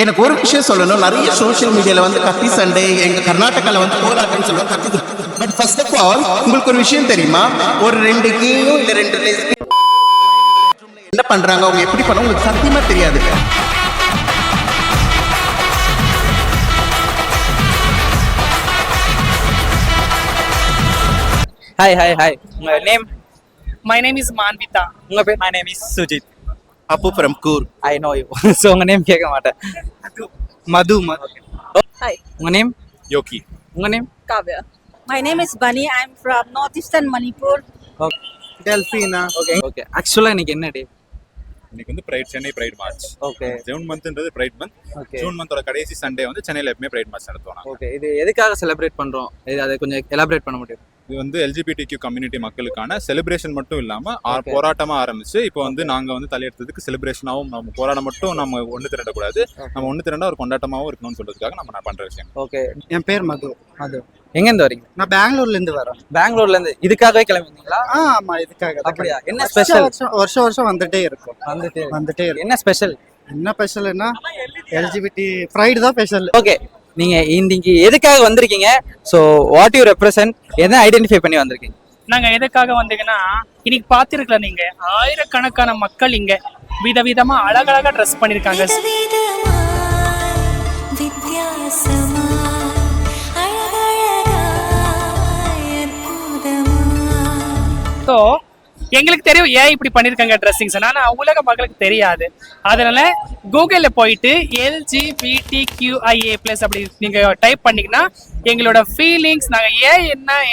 எனக்கு ஒரு விஷயம் சொல்லணும். நிறைய சோஷியல் மீடியால வந்து கத்தி சண்டை, எங்க கர்நாடகால வந்து போராட்டம்னு சொல்லுவாங்க கத்தி. பட் ஃபர்ஸ்ட் ஆஃப் ஆல் உங்களுக்கு ஒரு விஷயம் தெரியுமா? ஒரு 2 கேயோ இல்ல 2 லெஸ்பியன் என்ன பண்றாங்க, அவங்க எப்படி பண்ண உங்களுக்கு சத்தியமா தெரியாது. Hi. My name? My name is Manvita. My name is Sujit. Appu from கூர். I know you. So உங்க நேம் கேட்க மாட்டேன். Madhu. Hi, உங்க நேம்? Yoki. உங்க நேம்? Kavya. My name is Bunny. I'm from northeastern Manipur. Delphina. Okay. Actually இன்னைக்கு என்ன day? இன்னைக்கு வந்து pride Chennai pride march. Okay. June மந்த்ன்றது பிரைட் மந்த். Okay. ஜூன் மந்தோட கடைசி சண்டே வந்து சென்னையில எப்பவுமே பிரைட் மார்ச் நடத்துவாங்க. Okay. இது எதுக்காக செலிப்ரேட் பண்றோம்? அதை கொஞ்சம் எலாபரேட் பண்ண முடியும்? இது வந்து LGBTQ கம்யூனிட்டி மக்களுக்கான செலிப்ரேஷன் மட்டும் இல்லாம Okay. போராட்டமா ஆரம்பிச்சு இப்போ வந்து நாங்க வந்து தலையெடுத்ததுக்கு செலிப்ரேஷனாவும் நம்ம போராட்டம் மட்டும் நம்ம ஒண்ணு திரண்டக்கூடாது, நம்ம ஒண்ணு திரண்டா ஒரு கொண்டாட்டமாவும் இருக்கணும்னு சொல்றதுக்காக நம்ம பண்ற விஷயம். ஓகே. என் பேர் மது. எங்க இருந்து வரீங்க? நான் பெங்களூர்ல இருந்து வரேன். பெங்களூர்ல இருந்து இதுக்காகவே கிளம்பி வந்தீங்களா? ஆமா, இதுக்காக தான். அப்படியா? என்ன ஸ்பெஷல்? வருஷம் வந்துட்டே இருக்கும். வந்துட்டே இருக்கும். என்ன ஸ்பெஷல்? என்ன ஸ்பெஷல்னா LGBT pride தான் ஸ்பெஷல். ஓகே. நீங்க இன்னைக்கு எதுக்காக வந்திருக்கீங்க? So what you represent? எதை ஐடென்டிஃபை பண்ணி வந்திருக்கீங்க? நாங்க எதுக்காக வந்தீங்கன்னா, இன்னைக்கு பாத்திருக்கல நீங்க ஆயிரக்கணக்கான மக்கள் இங்க விதவிதமா அழகழகா ட்ரெஸ் பண்ணிருக்காங்க. ஸோ எங்களுக்கு தெரியும் ஏன் இப்படி பண்ணியிருக்காங்க ட்ரெஸ்ஸிங்ஸ், ஆனால் உலக மக்களுக்கு தெரியாது. அதனால கூகுளில் போயிட்டு LGBTQIA+ அப்படி நீங்கள் டைப் பண்ணிங்கன்னா எங்களோட ஃபீலிங்ஸ், நாங்கள் ஏன்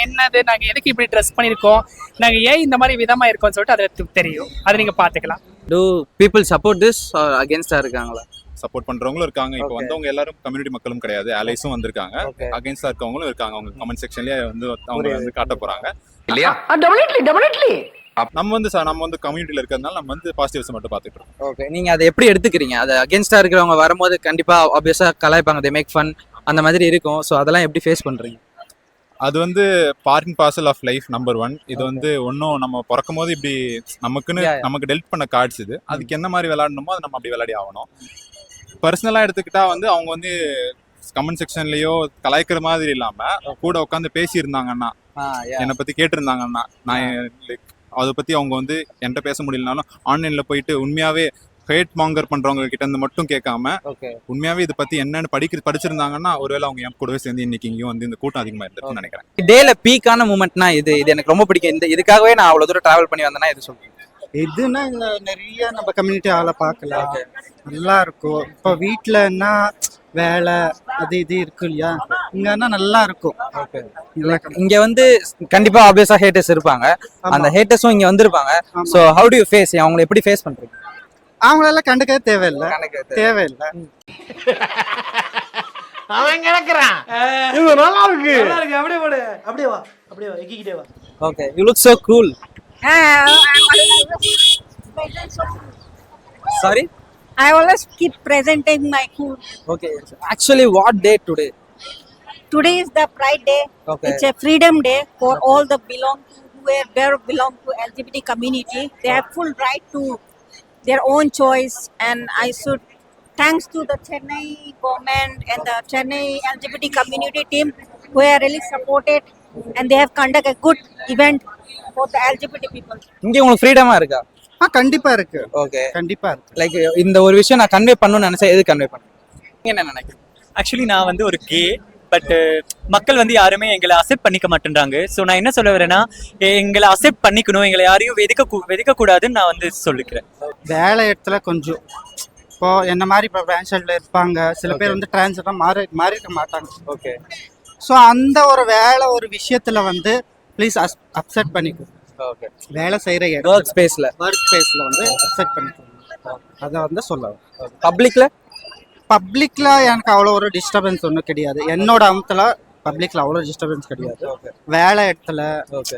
என்னது, நாங்கள் எதுக்கு இப்படி ட்ரெஸ் பண்ணியிருக்கோம், நாங்கள் ஏன் இந்த மாதிரி விதமாக இருக்கோம்னு சொல்லிட்டு அதில் தெரியும். அதை நீங்கள் பார்த்துக்கலாம். Do people support this or against இருக்காங்களா? சப்போர்ட் பண்றவங்களும் இருக்காங்க. இப்போ வந்தவங்க எல்லாரும் கம்யூனிட்டி மக்களும் கிடையாது, அலைஸும் வந்திருக்காங்க. Okay. அகைன்ஸ்டா இருக்கவங்களும் இருக்காங்க. அவங்க கமெண்ட் செக்ஷன்லயே வந்து அவங்க வந்து காட்ட போறாங்க. இல்லையா? நம்ம வந்து கம்யூனிட்டில இருக்கிறதுனால நம்ம வந்து பாசிட்டிவ்ஸ் மட்டும் பார்த்துட்டு இருக்கோம். ஓகே. நீங்க அதை எப்படி எடுத்துக்கிறீங்க? அதை அகேன்ஸ்டா இருக்கிறவங்க வரும்போது கண்டிப்பா ஆப்வியஸா கலாய்ப்பாங்க, தே மேக் ஃபன், அந்த மாதிரி இருக்கும். ஸோ அதெல்லாம் எப்படி ஃபேஸ் பண்றீங்க? அது வந்து part and parcel of life number 1. இது வந்து ஒன்றும் நம்ம பிறக்கும் போது இப்படி நமக்குன்னு நமக்கு டெல்ட் பண்ண கார்ட்ஸ் இது. அதுக்கு என்ன மாதிரி விளையாடணுமோ அதை நம்ம அப்படி விளையாடி ஆகணும். பர்சனலாக எடுத்துக்கிட்டா வந்து அவங்க வந்து கமெண்ட் செக்ஷன்லயோ கலாய்க்கிற மாதிரி இல்லாம கூட உட்காந்து பேசியிருந்தாங்கன்னா, என்னை பத்தி கேட்டிருந்தாங்கன்னா, நான் அதை பத்தி அவங்க வந்து என்கிட்ட பேச முடியலனாலும் ஆன்லைன்ல போயிட்டு உண்மையாவே ஹேட் மாங்கர் பண்றவங்க கிட்ட இருந்து மட்டும் கேட்காம உண்மையாவே இதை பத்தி என்னன்னு படிச்சிருந்தாங்கன்னா ஒருவேளை அவங்க என் கூடவே சேர்ந்து இன்னைக்கு இங்கேயும் வந்து இந்த கூட்டம் அதிகமா இருந்துன்னு நினைக்கிறேன். டேல பீக்கான மூமெண்ட்னா இது எனக்கு ரொம்ப பிடிக்கும். இதுக்காகவே நான் அவ்வளவு தூரம் டிராவல் பண்ணி வந்தேன்னா இது சொல்றேன். இதுனா இங்க நிறைய நம்ம கம்யூனிட்டி ஆளை பார்க்கலாம், நல்லா இருக்கும். இப்போ வீட்டுலன்னா வேலை அது இது இருக்கு இல்லையா, இங்கன்னா நல்லா இருக்கும். இங்க வந்து கண்டிப்பா ஆப்வியஸா ஹேட்டர்ஸ் இருப்பாங்க, அந்த ஹேட்டர்ஸும் இங்க வந்திருப்பாங்க. So how do you face? அவங்களை எப்படி ஃபேஸ் பண்றீங்க? அவங்களெல்லாம் கண்டுக்க தேவையில்லை. அவன் கிடக்குறான். இது நல்லா இருக்கு. அப்படியே போடு. அப்படியே வா எக்கிக்கிட்டே வா. Okay. You look so cool. Sorry? I always keep presenting my cool. Okay. Actually, what day today? Today is the Pride Day. Okay. It's a freedom day for all the whoever belong to LGBT community. They have full right to their own choice, and I should thanks to the Chennai government and the Chennai LGBT community team who are really supported, and they have conducted a good event for the LGBT people. இங்க உங்களுக்கு ஃப்ரீடமா இருக்கா? கண்டிப்பா இருக்கு. Okay. கண்டிப்பா இருக்கு. Like இந்த ஒரு விஷயம் நான் கன்வே பண்ணணும்னு நினைச்சா எது கன்வே பண்ணுங்க? நீங்க என்ன நினைக்கிறீங்க? ஆக்சுவலி நான் வந்து ஒரு கே, பட் மக்கள் வந்து யாருமே எங்களை அக்செப்ட் பண்ணிக்க மாட்டேன்றாங்க. ஸோ நான் என்ன சொல்ல வரேன்னா, எங்களை அக்செப்ட் பண்ணிக்கணும், எங்களை யாரையும் வெதிக்க கூடாதுன்னு நான் வந்து சொல்லிக்கிறேன். வேலை இடத்துல கொஞ்சம் இப்போ என்ன மாதிரி இப்போ டிரான்ஸ்ஜெண்டர்ல இருப்பாங்க, சில பேர் வந்து டிரான்ஸ்ஜெண்டர் மாறிக்க மாட்டாங்க. ஓகே. ஸோ அந்த ஒரு ஒரு விஷயத்துல வந்து ப்ளீஸ் அக்செப்ட் பண்ணிக்கோ. ஓகே. வேலை செய்யற ஒர்க் ஸ்பேஸ்ல வந்து அக்செப்ட் பண்ணிக்கோ. அதை வந்து சொல்லலாம். பப்ளிக்ல எனக்கு அவ்வளோ ஒரு டிஸ்டர்பன்ஸ் ஒன்றும் கிடையாது. என்னோட அம்சத்துல பப்ளிக்ல அவ்வளோ டிஸ்டர்பன்ஸ் கிடையாது. வேலை இடத்துல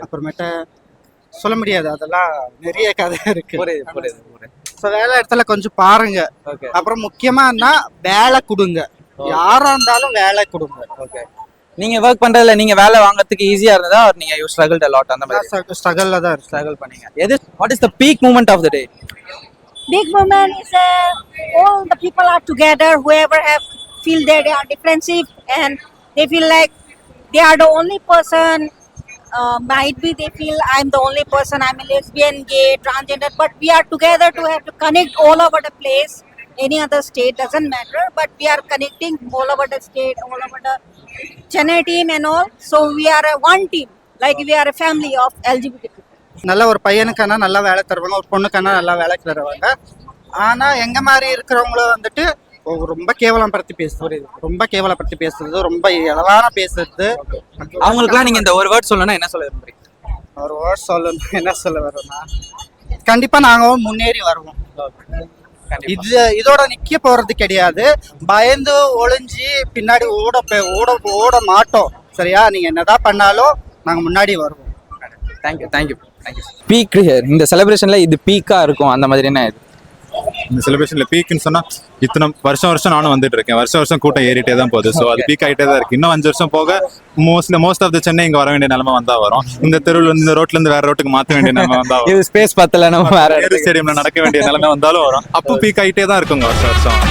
அப்புறமேட்டு சொல்ல முடியாது, அதெல்லாம் நிறைய கதை இருக்கு. ஸோ வேலை இடத்துல கொஞ்சம் பாருங்க. அப்புறம் முக்கியமா வேலை கொடுங்க, யாரா இருந்தாலும் வேலை கொடுங்க. ஓகே. நீங்க வர்க் பண்றதுல நீங்க வேலை வாங்குறதுக்கு ஈஸியா இருந்ததா ஆர் நீங்க யூ ஸ்ட்ரகிள்ட் a lot அந்த மாதிரி? ஸ்ட்ரகிள்ல தான் ஸ்ட்ரகிள் பண்ணீங்க. What is the peak moment of the day? big movement is all the people are together. Whoever have feel that they are differentiative and they feel like they are the only person. Might be they feel I'm the only person. I'm a lesbian, gay, transgender, but we are together to have to connect all over the place. Any other state doesn't matter, but we are connecting all over the state, all over the Chennai team and all. So we are a one team, like we are a family of LGBT people. நல்ல ஒரு பையனுக்கான நல்லா வேலை தருவாங்க, ஒரு பொண்ணுக்கான நல்லா வேலை தருவாங்க. ஆனா எங்க மாதிரி இருக்கிறவங்கள வந்துட்டு ரொம்ப கேவலப்படுத்தி பேசுறது, ரொம்ப கேவலப்படுத்தி பேசுறது, ரொம்ப இளவான பேசுறது. அவங்களுக்குலாம் நீங்க இந்த ஒரு வேர்ட் சொல்லணும்னா என்ன சொல்ல விரும்புறீங்க? ஒரு வேர்ட் சொல்லணும் என்ன சொல்ல வரோம்னா, கண்டிப்பா நாங்க முன்னேறி வருவோம். இதோட நிக்க போறது கிடையாது. பயந்து ஒளிஞ்சு பின்னாடி ஓட மாட்டோம். சரியா? நீங்க என்னதான் பண்ணாலும் நாங்க முன்னாடி வருவோம். தேங்க்யூ. பீக் இந்த செலிப்ரேஷன்ல இது பீக்கா இருக்கும் அந்த மாதிரி என்ன இது? இந்த செலிப்ரேஷன்ல பீக்னு சொன்னா இத்தனை வருஷம் நானும் வந்துட்டு இருக்கேன். வருஷம் கூட்டம் ஏறிட்டே தான் போகுது. ஸோ அது பீக் ஆகிட்டே தான் இருக்கு. இன்னும் 5 வருஷம் போக மோஸ்ட் ஆஃப் த சென்னை இங்க வர வேண்டிய நிலைமை வந்தா வரும். இந்த தெருவில் இந்த ரோட்ல இருந்து வேற ரோட்டுக்கு மாத்த வேண்டிய நிலைமை வந்தா இது ஸ்பேஸ் பத்தல நம்ம வேற ஸ்டேடியம்ல நடக்க வேண்டிய நிலைமை வந்தாலும் வரும். அப்போ பீக் ஆகிட்டே தான் இருக்குங்க வருஷம்.